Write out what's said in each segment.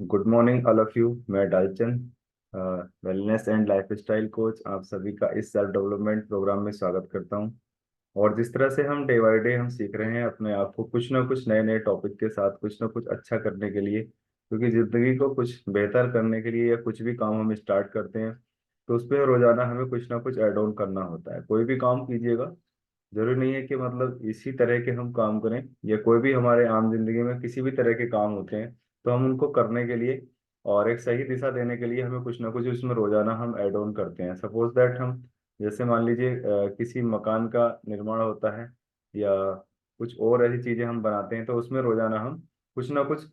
Good morning all of you. मैं डालचन, wellness and lifestyle coach, आप सभी का इस सेल्फ डेवलपमेंट प्रोग्राम में स्वागत करता हूं। और जिस तरह से हम डे बाय डे हम सीख रहे हैं अपने आप को कुछ ना कुछ नए नए टॉपिक के साथ कुछ ना कुछ अच्छा करने के लिए, क्योंकि जिंदगी को कुछ बेहतर करने के लिए या कुछ भी काम हम स्टार्ट करते हैं तो उस पर रोजाना हमें कुछ ना कुछ ऐड ऑन करना होता है। कोई भी काम कीजिएगा, जरूरी नहीं है कि मतलब इसी तरह के हम काम करें, या कोई भी हमारे आम जिंदगी में किसी भी तरह के काम होते हैं तो हम उनको करने के लिए और एक सही दिशा देने के लिए हमें कुछ ना कुछ उसमें रोजाना हम ऐड ऑन करते हैं। सपोज दैट हम जैसे मान लीजिए किसी मकान का निर्माण होता है या कुछ और ऐसी चीजें हम बनाते हैं तो उसमें रोजाना हम कुछ ना कुछ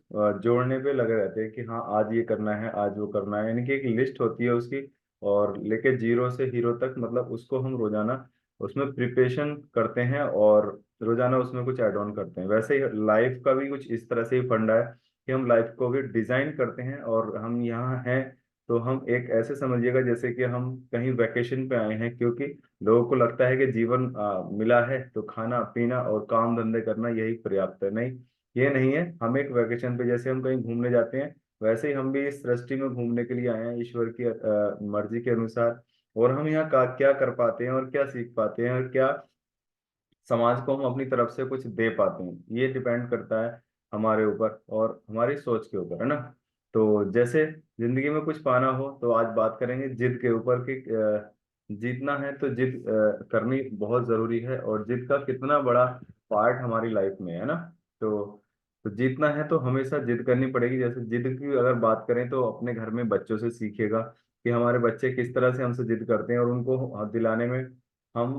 जोड़ने पे लगे रहते हैं कि हाँ आज ये करना है, आज वो करना है, यानी कि एक लिस्ट होती है उसकी। और लेके जीरो से हीरो तक मतलब उसको हम रोजाना उसमें प्रिपरेशन करते हैं और रोजाना उसमें कुछ ऐड ऑन करते हैं। वैसे ही लाइफ का भी कुछ इस तरह से ही फंडा है कि हम लाइफ को भी डिजाइन करते हैं। और हम यहाँ हैं तो हम एक ऐसे समझिएगा जैसे कि हम कहीं वैकेशन पे आए हैं, क्योंकि लोगों को लगता है कि जीवन मिला है तो खाना पीना और काम धंधे करना यही पर्याप्त है। नहीं, ये नहीं है। हम एक वैकेशन पे जैसे हम कहीं घूमने जाते हैं वैसे ही हम भी इस सृष्टि में घूमने के लिए आए हैं ईश्वर की मर्जी के अनुसार। और हम यहाँ का क्या कर पाते हैं और क्या सीख पाते हैं और क्या समाज को हम अपनी तरफ से कुछ दे पाते हैं, ये डिपेंड करता है हमारे ऊपर और हमारी सोच के ऊपर, है ना। तो जैसे जिंदगी में कुछ पाना हो तो आज बात करेंगे जिद के ऊपर कि जीतना है तो जिद करनी बहुत जरूरी है, और जिद का कितना बड़ा पार्ट हमारी लाइफ में है ना। तो जीतना है तो हमेशा जिद करनी पड़ेगी। जैसे जिद की अगर बात करें तो अपने घर में बच्चों से सीखेगा कि हमारे बच्चे किस तरह से हमसे जिद करते हैं, और उनको दिलाने में हम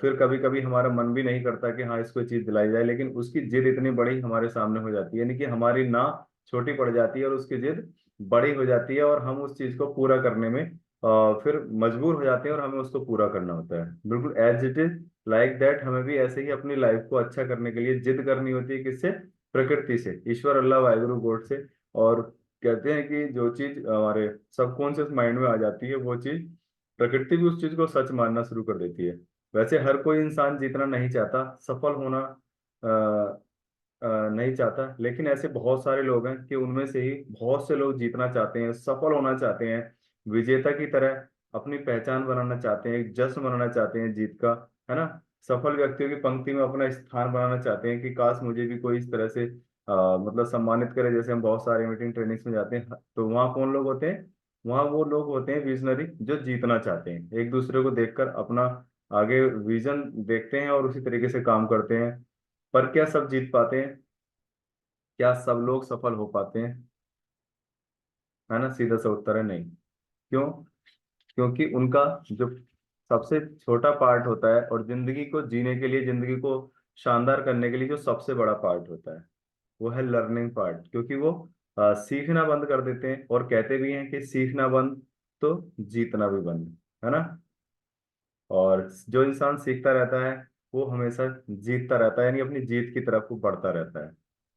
फिर कभी कभी हमारा मन भी नहीं करता कि हाँ इसको चीज दिलाई जाए, लेकिन उसकी जिद इतनी बड़ी हमारे सामने हो जाती है, यानी कि हमारी ना छोटी पड़ जाती है और उसकी जिद बड़ी हो जाती है, और हम उस चीज को पूरा करने में फिर मजबूर हो जाते हैं और हमें उसको पूरा करना होता है। बिल्कुल as it is like that, हमें भी ऐसे ही अपनी लाइफ को अच्छा करने के लिए जिद करनी होती है। किससे? प्रकृति से, ईश्वर अल्लाह वाहिगुरु गॉड से। और कहते हैं कि जो चीज हमारे सबकॉन्शियस माइंड में आ जाती है वो चीज प्रकृति भी उस चीज को सच मानना शुरू कर देती है। वैसे हर कोई इंसान जीतना नहीं चाहता, सफल होना नहीं चाहता, लेकिन ऐसे बहुत सारे लोग हैं कि उनमें से ही बहुत से लोग जीतना चाहते हैं, सफल होना चाहते हैं, विजेता की तरह अपनी पहचान बनाना चाहते हैं, एक जश्न बनाना चाहते हैं जीत का, है ना। सफल व्यक्तियों की पंक्ति में अपना स्थान बनाना चाहते हैं कि काश मुझे भी कोई इस तरह से मतलब सम्मानित करे। जैसे हम बहुत सारे मीटिंग ट्रेनिंग्स में जाते हैं तो वहाँ कौन लोग होते हैं? वहाँ वो लोग होते हैं विजनरी, जो जीतना चाहते हैं, एक दूसरे को देखकर अपना आगे विजन देखते हैं और उसी तरीके से काम करते हैं। पर क्या सब जीत पाते हैं? क्या सब लोग सफल हो पाते हैं? है ना, सीधा सा उत्तर है नहीं। क्यों? क्योंकि उनका जो सबसे छोटा पार्ट होता है और जिंदगी को जीने के लिए, जिंदगी को शानदार करने के लिए जो सबसे बड़ा पार्ट होता है वो है लर्निंग पार्ट। क्योंकि वो सीखना बंद कर देते हैं और कहते भी हैं कि सीखना बंद तो जीतना भी बंद, है ना। और जो इंसान सीखता रहता है वो हमेशा जीतता रहता है, यानी अपनी जीत की तरफ वो बढ़ता रहता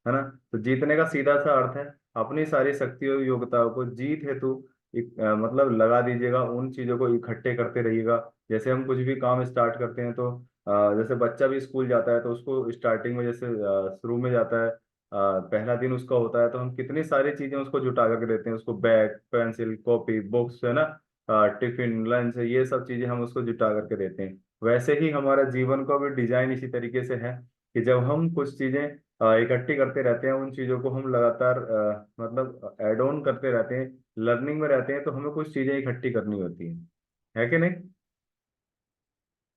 है ना। तो जीतने का सीधा सा अर्थ है अपनी सारी शक्तियों योग्यताओं को जीत हेतु मतलब लगा दीजिएगा, उन चीजों को इकट्ठे करते रहिएगा। जैसे हम कुछ भी काम स्टार्ट करते हैं तो जैसे बच्चा भी स्कूल जाता है तो उसको स्टार्टिंग में जैसे शुरू में जाता है, पहला दिन उसका होता है तो हम कितनी सारी चीजें उसको जुटा करके देते हैं, उसको बैग पेंसिल कॉपी बुक्स, है ना, टिफिन लंच, ये सब चीजें हम उसको जुटा करके देते हैं। वैसे ही हमारा जीवन का भी डिजाइन इसी तरीके से है कि जब हम कुछ चीजें इकट्ठी करते रहते हैं, उन चीजों को हम लगातार मतलब एड ऑन करते रहते हैं, लर्निंग में रहते हैं, तो हमें कुछ चीजें इकट्ठी करनी होती है कि नहीं?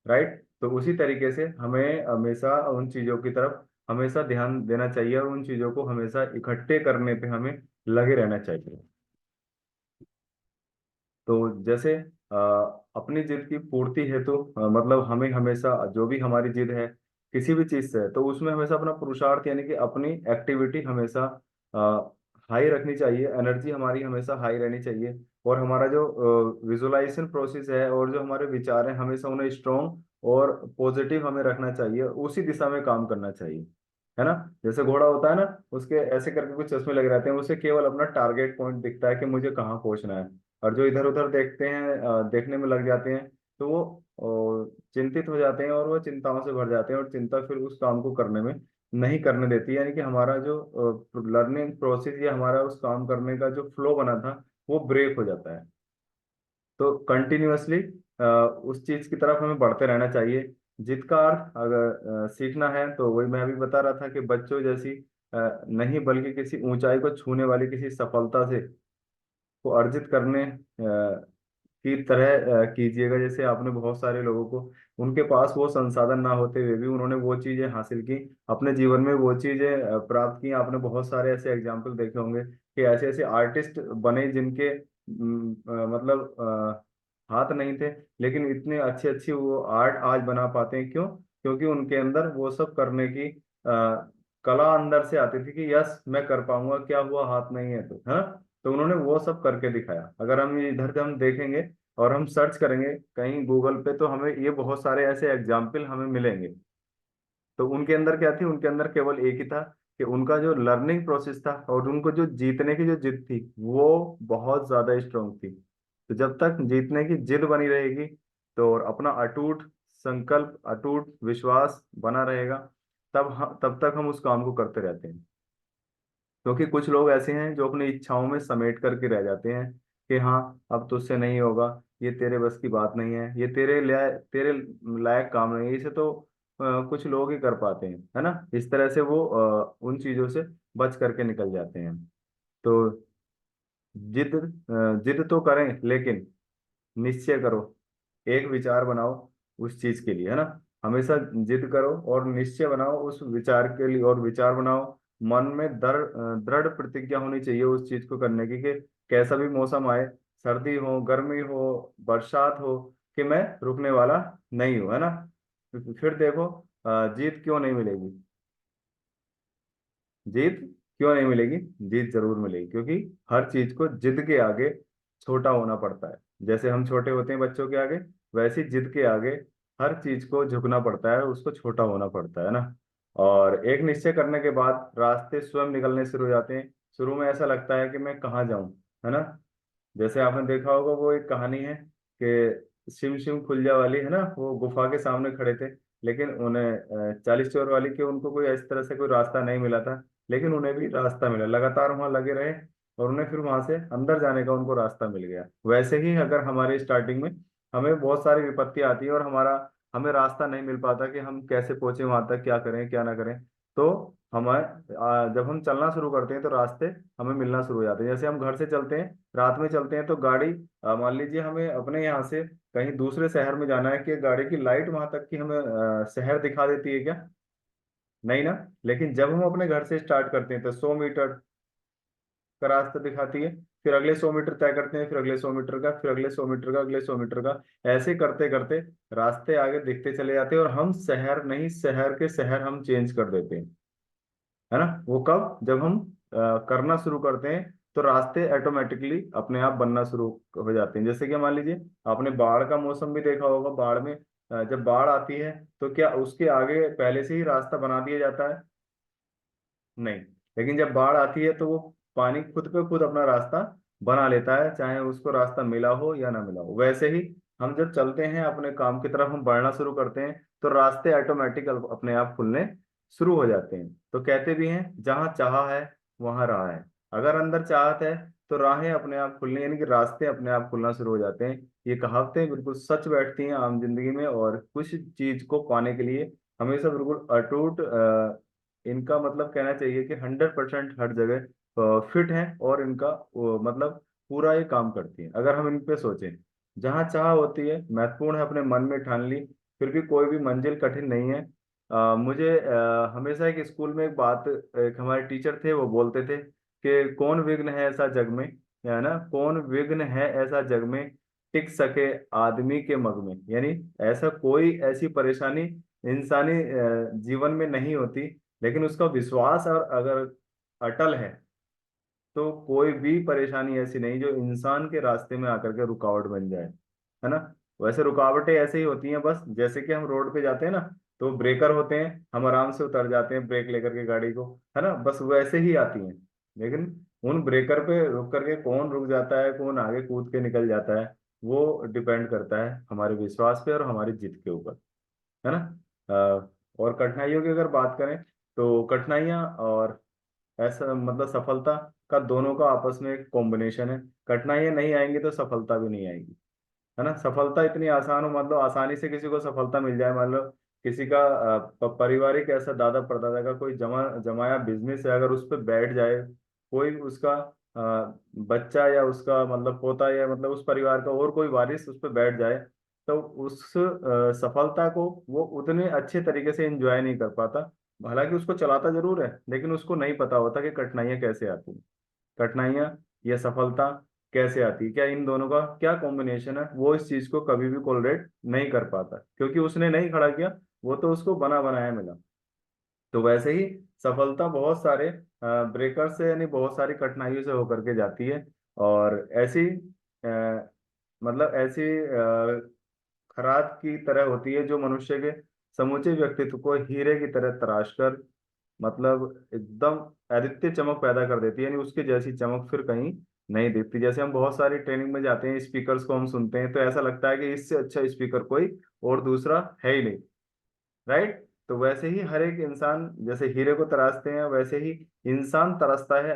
राइट। तो उसी तरीके से हमें हमेशा उन चीजों की तरफ हमेशा ध्यान देना चाहिए और उन चीजों को हमेशा इकट्ठे करने पे हमें लगे रहना चाहिए। तो जैसे अपनी जिद की पूर्ति हेतु मतलब हमें हमेशा जो भी हमारी जिद है किसी भी चीज से है तो उसमें हमेशा अपना पुरुषार्थ यानी कि अपनी एक्टिविटी हमेशा हाई रखनी चाहिए, एनर्जी हमारी हमेशा हाई रहनी चाहिए। और हमारा जो विजुअलाइजेशन प्रोसेस है और जो हमारे विचार हैं हमेशा उन्हें स्ट्रोंग और पॉजिटिव हमें रखना चाहिए, उसी दिशा में काम करना चाहिए, है ना। जैसे घोड़ा होता है ना, उसके ऐसे करके कुछ चश्मे लगे रहते हैं, उसे केवल अपना टारगेट पॉइंट दिखता है कि मुझे कहाँ पहुंचना है। और जो इधर उधर देखते हैं देखने में लग जाते हैं तो वो चिंतित हो जाते हैं और वो चिंताओं से भर जाते हैं और चिंता फिर उस काम को करने में नहीं करने देती, यानी कि हमारा जो लर्निंग प्रोसेस या हमारा उस काम करने का जो फ्लो बना था वो ब्रेक हो जाता है। तो कंटिन्यूअसली उस चीज की तरफ हमें बढ़ते रहना चाहिए। जिद का अर्थ अगर सीखना है तो वही मैं अभी बता रहा था कि बच्चों जैसी नहीं, बल्कि किसी ऊंचाई को छूने वाली किसी सफलता से को अर्जित करने की तरह कीजिएगा। जैसे आपने बहुत सारे लोगों को, उनके पास वो संसाधन ना होते हुए भी उन्होंने वो चीजें हासिल की, अपने जीवन में वो चीजें प्राप्त की। आपने बहुत सारे ऐसे एग्जाम्पल देखे होंगे कि ऐसे ऐसे आर्टिस्ट बने जिनके मतलब हाथ नहीं थे, लेकिन इतने अच्छी अच्छी वो आर्ट आज बना पाते हैं। क्यों? क्योंकि उनके अंदर वो सब करने की कला अंदर से आती थी कि यस मैं कर पाऊंगा, क्या हुआ हाथ नहीं है तो, हाँ। तो उन्होंने वो सब करके दिखाया। अगर हम इधर से हम देखेंगे और हम सर्च करेंगे कहीं गूगल पे, तो हमें ये बहुत सारे ऐसे एग्जाम्पल हमें मिलेंगे। तो उनके अंदर क्या थी? उनके अंदर केवल एक ही था कि उनका जो लर्निंग प्रोसेस था और उनको जो जीतने की जो जिद थी वो बहुत ज्यादा स्ट्रांग थी। तो जब तक जीतने की जिद बनी रहेगी, तो और अपना अटूट संकल्प, अटूट विश्वास बना रहेगा, तब तक हम उस काम को करते रहते हैं। क्योंकि कुछ लोग ऐसे हैं जो अपनी इच्छाओं में समेट करके रह जाते हैं कि हाँ अब तुझसे नहीं होगा, ये तेरे बस की बात नहीं है, ये तेरे लायक काम नहीं है, इसे तो कुछ लोग ही कर पाते हैं, है ना। इस तरह से वो उन चीजों से बच करके निकल जाते हैं। तो जिद तो करें, लेकिन निश्चय करो, एक विचार बनाओ उस चीज के लिए, है ना। हमेशा जिद करो और निश्चय बनाओ उस विचार के लिए, और विचार बनाओ, मन में दृढ़ प्रतिज्ञा होनी चाहिए उस चीज को करने की, कि कैसा भी मौसम आए, सर्दी हो, गर्मी हो, बरसात हो, कि मैं रुकने वाला नहीं हूं, है ना। फिर देखो जीत क्यों नहीं मिलेगी। जीत क्यों नहीं मिलेगी? जीत जरूर मिलेगी, क्योंकि हर चीज को जिद के आगे छोटा होना पड़ता है। जैसे हम छोटे होते हैं बच्चों के आगे, वैसे ही जिद के आगे हर चीज को झुकना पड़ता है, उसको छोटा होना पड़ता है ना। और एक निश्चय करने के बाद रास्ते स्वयं निकलने शुरू हो जाते हैं। शुरू में ऐसा लगता है कि मैं कहाँ जाऊं, है ना। जैसे आपने देखा होगा, वो एक कहानी है कि शिव शिव खुलजा वाली, है ना, वो गुफा के सामने खड़े थे, लेकिन उन्हें 40 चोर वाली के उनको कोई इस तरह से कोई रास्ता नहीं मिला था, लेकिन उन्हें भी रास्ता मिला, लगातार वहां लगे रहे और उन्हें फिर वहां से अंदर जाने का उनको रास्ता मिल गया। वैसे ही अगर हमारे स्टार्टिंग में हमें बहुत सारी विपत्ति आती है और हमें रास्ता नहीं मिल पाता कि हम कैसे पहुंचे वहां तक, क्या करें क्या ना करें, तो जब हम चलना शुरू करते हैं तो रास्ते हमें मिलना शुरू हो जाते हैं। जैसे हम घर से चलते हैं, रात में चलते हैं, तो गाड़ी मान लीजिए हमें अपने यहाँ से कहीं दूसरे शहर में जाना है, कि गाड़ी की लाइट वहां तक की हमें शहर दिखा देती है क्या? नहीं ना। लेकिन जब हम अपने घर से स्टार्ट करते हैं तो 100 मीटर का रास्ता दिखाती है, फिर अगले 100 मीटर तय करते हैं, फिर अगले 100 मीटर का, फिर अगले 100 मीटर का, अगले 100 मीटर का, ऐसे करते करते रास्ते आगे दिखते चले जाते हैं और हम शहर नहीं, शहर के शहर हम चेंज कर देते हैं, है ना। वो कब? जब हम करना शुरू करते हैं, तो रास्ते ऑटोमेटिकली अपने आप बनना शुरू हो जाते हैं। जैसे कि मान लीजिए आपने बाढ़ का मौसम भी देखा होगा। बाढ़ में जब बाढ़ आती है तो क्या उसके आगे पहले से ही रास्ता बना दिया जाता है? नहीं। लेकिन जब बाढ़ आती है तो वो पानी खुद पे खुद अपना रास्ता बना लेता है, चाहे उसको रास्ता मिला हो या ना मिला हो। वैसे ही हम जब चलते हैं अपने काम की तरफ, हम बढ़ना शुरू करते हैं, तो रास्ते ऑटोमेटिक अपने आप खुलने शुरू हो जाते हैं। तो कहते भी हैं, जहाँ चाहा है वहां राह है। अगर अंदर चाहत है तो राहें अपने आप खुलने, यानी कि रास्ते अपने आप खुलना शुरू हो जाते हैं। ये कहावतें बिल्कुल सच बैठती हैं आम जिंदगी में, और कुछ चीज को पाने के लिए हमेशा बिल्कुल अटूट इनका मतलब कहना चाहिए कि 100% हर जगह फिट है, और इनका मतलब पूरा ये काम करती है। अगर हम इन पे सोचें, जहाँ चाह होती है, महत्वपूर्ण है, अपने मन में ठान ली, फिर भी कोई भी मंजिल कठिन नहीं है। मुझे हमेशा एक स्कूल में एक बात, एक हमारे टीचर थे, वो बोलते थे कि कौन विघ्न है ऐसा जग में, है ना, कौन विघ्न है ऐसा जग में, टिक सके आदमी के मग में। यानी ऐसा कोई ऐसी परेशानी इंसानी जीवन में नहीं होती, लेकिन उसका विश्वास और अगर अटल है, तो कोई भी परेशानी ऐसी नहीं जो इंसान के रास्ते में आकर के रुकावट बन जाए, है ना। वैसे रुकावटें ऐसे ही होती हैं, बस जैसे कि हम रोड पे जाते हैं ना, तो ब्रेकर होते हैं, हम आराम से उतर जाते हैं ब्रेक लेकर के गाड़ी को, है ना, बस वैसे ही आती हैं। लेकिन उन ब्रेकर पे रुक करके कौन रुक जाता है, कौन आगे कूद के निकल जाता है, वो डिपेंड करता है हमारे विश्वास पे और हमारी जिद के ऊपर, है ना। और कठिनाइयों की अगर बात करें, तो कठिनाइयाँ और ऐसा मतलब सफलता का दोनों का आपस में एक कॉम्बिनेशन है। कठिनाइयाँ नहीं आएंगी तो सफलता भी नहीं आएगी, है ना। सफलता इतनी आसान हो, मतलब आसानी से किसी को सफलता मिल जाए, मतलब किसी का पारिवारिक ऐसा दादा परदादा का कोई जमाया बिजनेस है, अगर उस पर बैठ जाए कोई उसका बच्चा या उसका मतलब पोता या मतलब उस परिवार का और कोई वारिस उस पर बैठ जाए, तो उस सफलता को वो उतने अच्छे तरीके से एंजॉय नहीं कर पाता। हालांकि उसको चलाता जरूर है, लेकिन उसको नहीं पता होता कि कठिनाइयाँ कैसे आती हैं। कठिनाइयाँ या सफलता कैसे आती है, क्या इन दोनों का क्या कॉम्बिनेशन है, वो इस चीज को कभी भी कोलरेट नहीं कर पाता, क्योंकि उसने नहीं खड़ा किया, वो तो उसको बना बनाया मिला। तो वैसे ही सफलता बहुत सारे ब्रेकर से यानी बहुत सारी कठिनाइयों से होकर के जाती है। और ऐसी मतलब ऐसी खराद की तरह होती है जो मनुष्य के समूचे व्यक्तित्व को हीरे की तरह तराश कर मतलब एकदम अद्वितीय चमक पैदा कर देती है, यानी उसके जैसी चमक फिर कहीं नहीं दिखती। जैसे हम बहुत सारी ट्रेनिंग में जाते हैं, स्पीकर्स को हम सुनते हैं तो ऐसा लगता है कि इससे अच्छा स्पीकर कोई और दूसरा है ही नहीं, राइट। तो वैसे ही हर एक इंसान जैसे हीरे को तराशते हैं, वैसे ही इंसान तरसता है,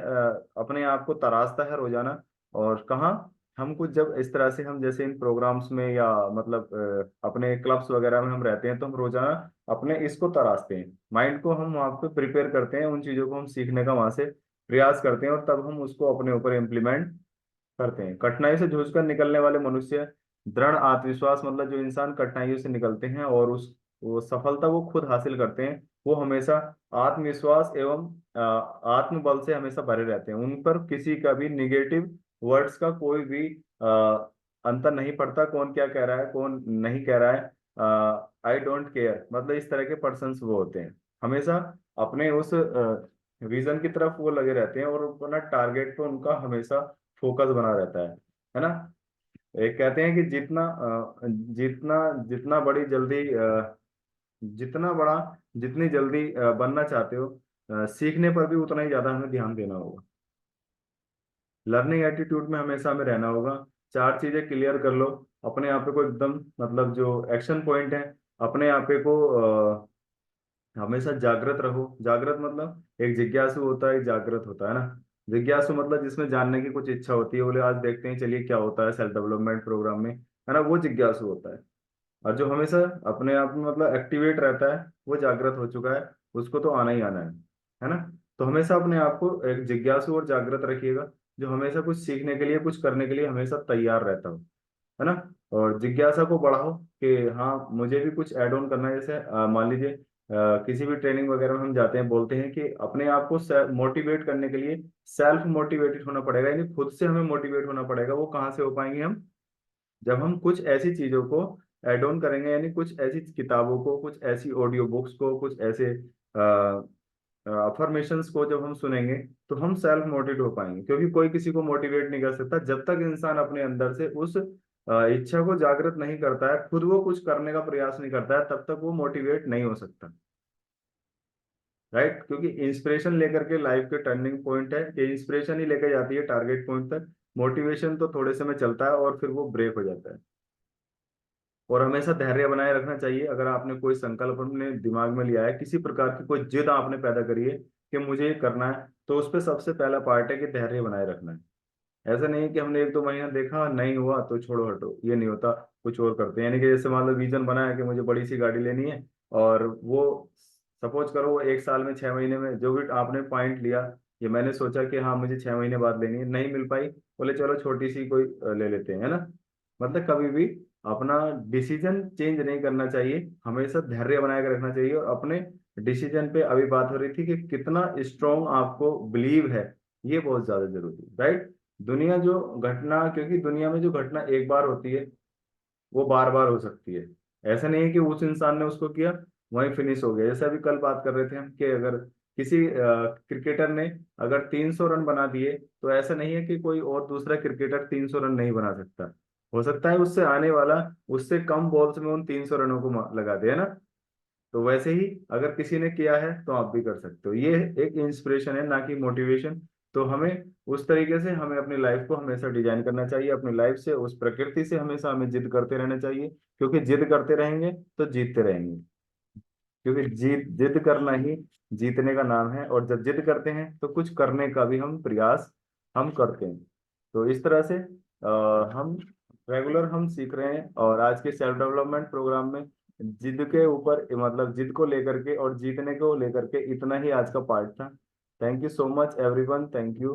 अपने आप को तराशता है रोजाना। और कहाँ हम कुछ जब इस तरह से हम जैसे इन प्रोग्राम्स में या मतलब अपने क्लब्स वगैरह में हम रहते हैं, तो हम रोजाना अपने इसको तराशते हैं, माइंड को हम वहाँ पे प्रिपेयर करते हैं, उन चीजों को हम सीखने का वहां से प्रयास करते हैं और तब हम उसको अपने ऊपर इम्प्लीमेंट करते हैं। कठिनाई से जूझकर निकलने वाले मनुष्य दृढ़ आत्मविश्वास, मतलब जो इंसान कठिनाइयों से निकलते हैं और उस वो सफलता वो खुद हासिल करते हैं, वो हमेशा आत्मविश्वास एवं आत्मबल से हमेशा भरे रहते हैं। उन पर किसी का भी निगेटिव वर्ड्स का कोई भी अंतर नहीं पड़ता, कौन क्या कह रहा है कौन नहीं कह रहा है, आई डोंट केयर, मतलब इस तरह के पर्सन्स वो होते हैं। हमेशा अपने उस विजन की तरफ वो लगे रहते हैं और अपना टारगेट पे उनका हमेशा फोकस बना रहता है ना। एक कहते हैं कि जितना जितना बड़ी जल्दी जितना बड़ा जितनी जल्दी बनना चाहते हो, सीखने पर भी उतना ही ज्यादा हमें ध्यान देना होगा। लर्निंग एटीट्यूड में हमेशा हमें रहना होगा। चार चीजें क्लियर कर लो अपने आप को एकदम, मतलब जो एक्शन पॉइंट है अपने आप को हमेशा जागृत रहो। जागृत मतलब एक जिज्ञासु होता है, एक जागृत होता है ना। जिज्ञासु मतलब जिसमें जानने की कुछ इच्छा होती है, बोले आज देखते हैं चलिए क्या होता है सेल्फ डेवलपमेंट प्रोग्राम में, है ना, वो जिज्ञासु होता है। और जो हमेशा अपने आप में मतलब एक्टिवेट रहता है वो जागृत हो चुका है, उसको तो आना ही आना है ना। तो हमेशा अपने आप को एक जिज्ञासु और जागृत रखिएगा, जो हमेशा कुछ सीखने के लिए कुछ करने के लिए हमेशा तैयार रहता हो, है ना। और जिज्ञासा को बढ़ाओ कि हाँ मुझे भी कुछ ऐड ऑन करना है। जैसे मान लीजिए किसी भी ट्रेनिंग वगैरह में हम जाते हैं, बोलते हैं कि अपने आप को मोटिवेट करने के लिए सेल्फ मोटिवेटेड होना पड़ेगा, यानी खुद से हमें मोटिवेट होना पड़ेगा। वो कहाँ से हो पाएंगे हम, जब हम कुछ ऐसी चीजों को ऐड ऑन करेंगे, यानी कुछ ऐसी किताबों को, कुछ ऐसी ऑडियो बुक्स को, कुछ ऐसे अफर्मेशंस को जब हम सुनेंगे, तो हम सेल्फ मोटिवेट हो पाएंगे। क्योंकि कोई किसी को मोटिवेट नहीं कर सकता जब तक इंसान अपने अंदर से उस इच्छा को जागृत नहीं करता है, खुद वो कुछ करने का प्रयास नहीं करता है, तब तक वो मोटिवेट नहीं हो सकता, राइट। क्योंकि इंस्पिरेशन लेकर के लाइफ के टर्निंग पॉइंट है कि इंस्पिरेशन ही लेकर जाती है टारगेट पॉइंट तक। मोटिवेशन तो थोड़े समय चलता है और फिर वो ब्रेक हो जाता है। और हमेशा धैर्य बनाए रखना चाहिए। अगर आपने कोई संकल्प अपने दिमाग में लिया है, किसी प्रकार की कोई जिद आपने पैदा करी है कि मुझे ये करना है, तो उस पर सबसे पहला पार्ट है कि धैर्य बनाए रखना है। ऐसा नहीं है कि हमने एक दो महीना देखा नहीं हुआ तो छोड़ो हटो, ये नहीं होता, कुछ और करते हैं। यानी कि जैसे मान लो विजन बना है कि मुझे बड़ी सी गाड़ी लेनी है, और वो सपोज करो वो एक साल में 6 महीने में जो भी आपने पॉइंट लिया, ये मैंने सोचा कि हाँ मुझे 6 महीने बाद लेनी है, नहीं मिल पाई, बोले चलो छोटी सी कोई ले लेते हैं, है ना। मतलब कभी भी अपना डिसीजन चेंज नहीं करना चाहिए, हमेशा धैर्य बनाए के रखना चाहिए। और अपने डिसीजन पे अभी बात हो रही थी कि कितना स्ट्रोंग आपको बिलीव है, ये बहुत ज्यादा जरूरी है, राइट। दुनिया जो घटना, क्योंकि दुनिया में जो घटना एक बार होती है वो बार बार हो सकती है। ऐसा नहीं है कि उस इंसान ने उसको किया वहीं फिनिश हो गया। जैसे अभी कल बात कर रहे थे हम कि अगर किसी क्रिकेटर ने अगर 300 रन बना दिए, तो ऐसा नहीं है कि कोई और दूसरा क्रिकेटर 300 रन नहीं बना सकता। हो सकता है उससे आने वाला उससे कम बॉल्स में उन 300 रनों को लगा दे, है ना। तो वैसे ही अगर किसी ने किया है तो आप भी कर सकते हो। ये एक इंस्पिरेशन है ना कि मोटिवेशन। तो हमें उस तरीके से हमें अपनी लाइफ को हमेशा डिजाइन करना चाहिए, अपनी लाइफ से उस प्रकृति से हमेशा हमें जिद करते रहना चाहिए, क्योंकि जिद करते रहेंगे तो जीतते रहेंगे। क्योंकि जिद करना ही जीतने का नाम है, और जब जिद करते हैं तो कुछ करने का भी हम प्रयास हम करते हैं। तो इस तरह से हम रेगुलर हम सीख रहे हैं, और आज के सेल्फ डेवलपमेंट प्रोग्राम में जिद के ऊपर, मतलब जिद को लेकर के और जीतने को लेकर के इतना ही आज का पार्ट था। Thank you so much everyone, thank you.